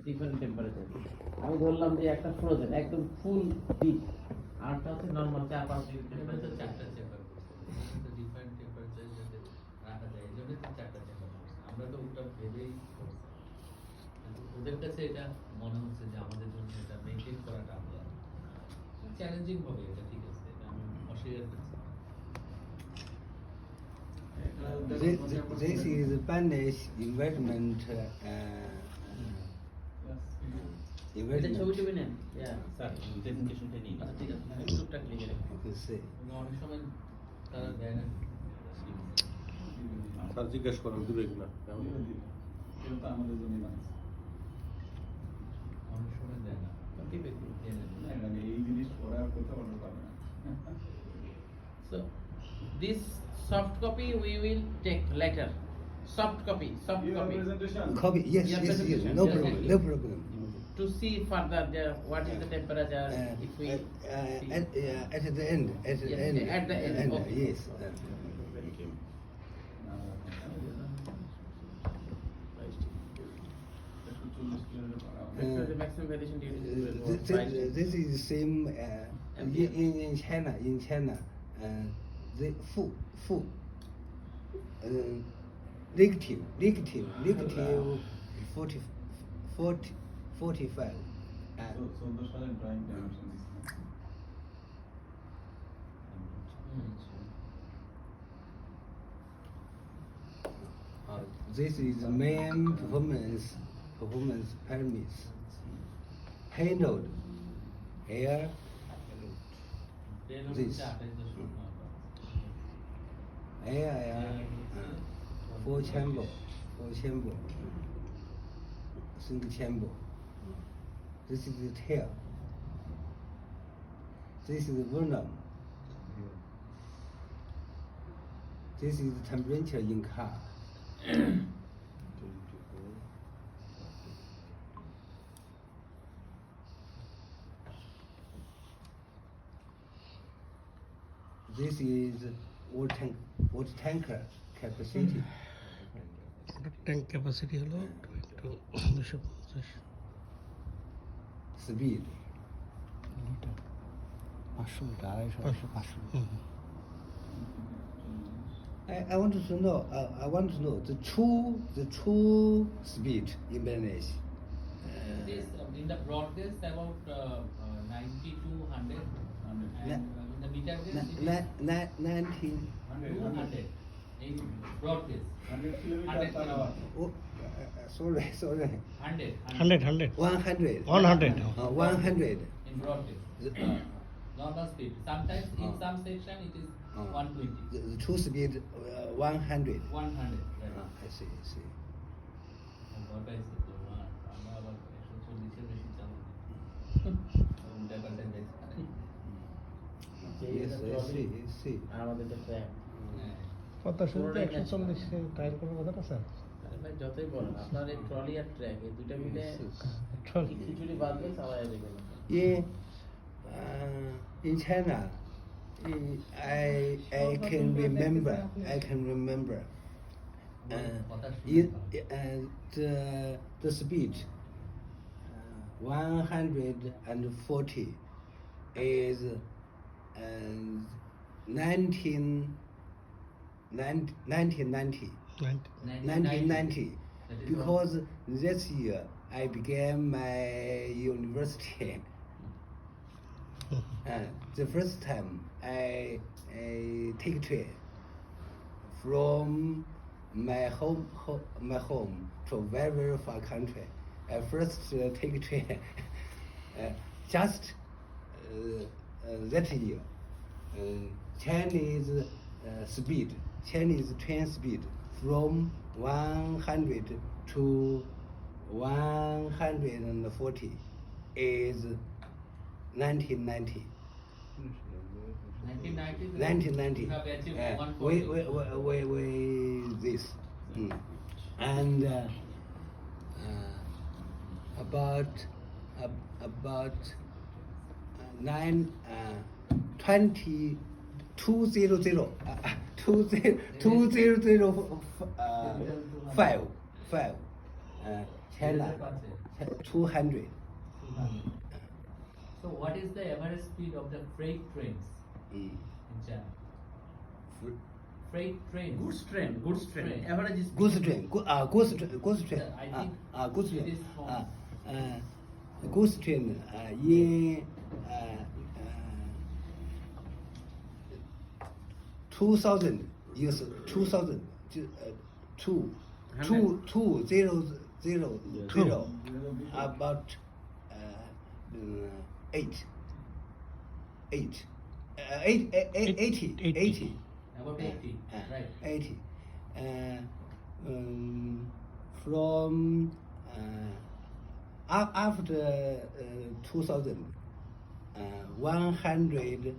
Different temperature. আমি ধরলাম যে একটা ফ্রোজেন একদম ফুল ডিপ, আরটা হচ্ছে নরমাল 4-5 ডিগ্রি টেম্পারেচার। চারটা চেম্বার করছে, ডিফারেন্ট টেম্পারেচার যাতে রাখা যায় এই জন্য তো চারটা চেম্বার করছে। আমরা তো ওটা ভেবেই করছি, কিন্তু ওদের কাছে এটা মনে হচ্ছে যে আমাদের জন্য এটা মেনটেন করাটা আমরা চ্যালেঞ্জিং হবে। এটা ঠিক আছে, এটা আমি অস্বীকার করছি। This is Spanish environment. এটা ছবি Environment. টবি নেন, স্যার প্রেজেন্টেশনটা নিন। আচ্ছা ঠিক আছে, টুকটাক লিখে রাখুন। You can see. অনেক সময় তারা দেয় না, স্যার জিজ্ঞেস করেন দিবে কিনা কেমন? কিন্তু আমাদের জন্য বানাইছে। অনেক সময় দেয় না, দিবে কি? দেয় না। না, মানে এই জিনিস পরে আর কোথাও অর্ডার পাবে না। So this soft copy we will take later. Soft copy, soft Your copy. presentation. Copy. Yes, Yeah, yes, yes. presentation. No Yeah, problem. thank No you. problem. To see further what is the temperature if we see. At the end. At the Yes, end. at the end, okay. Yes. একটু 40 kilometre per hour. This is the maximum variation due This is the same in China. In China, the food negative 45. So 14 সালের drawing dimension দিচ্ছিলাম। This is the main performance parameters. Handled air. This. Air, four chamber, single chamber. This is the tail. This is the volume. This is the temperature in car. This is water tanker capacity. Tank capacity হলো 250 Speed. 500 metre 500 I want to know. I want to know the true speed in Bangladesh. This in the broad gauge about 90 to 100, and in the meter gauge it is 19. 200. In broad gauge, 100 kilometre per hour. Oh, sorry. 100 100 100. 100 100. in broad gauge. Normal speed. Sometimes in some section it is 120. The true speed 100. 100. I see. What I said, আমরা আবার 140 এর বেশি চালাবো। ব্যাপারটা দেখছি। Yes, I see. আর আমাদের যে track, কথা শুনতে 140 টায়ার করার কথাটা স্যার ভাই যতই বলেন আপনার এই ট্রলি আর ট্র্যাক এই দুইটা মিলে খিচুড়ি বাঁধলে চালায় দেবে না। In China, I can remember. The speed 140 is 1990. 1990, because this year I began my university. The first time I take train from my home to very far country. I first take train just that year. Chinese train speed from 100 to 140 is 1990. 1990. You have achieved 140. We this. And about 2005. China, এদের কাছে 200. 200. So what is the average speed of the freight trains Mm. in China? Freight trains. Goods train, goods train. Train. Average is Goods train, goods train, goods train. I think Goods it train. is from- Goods train in 2000 years 2000 2000 about 80 About 80, right. 80 from after 2000 100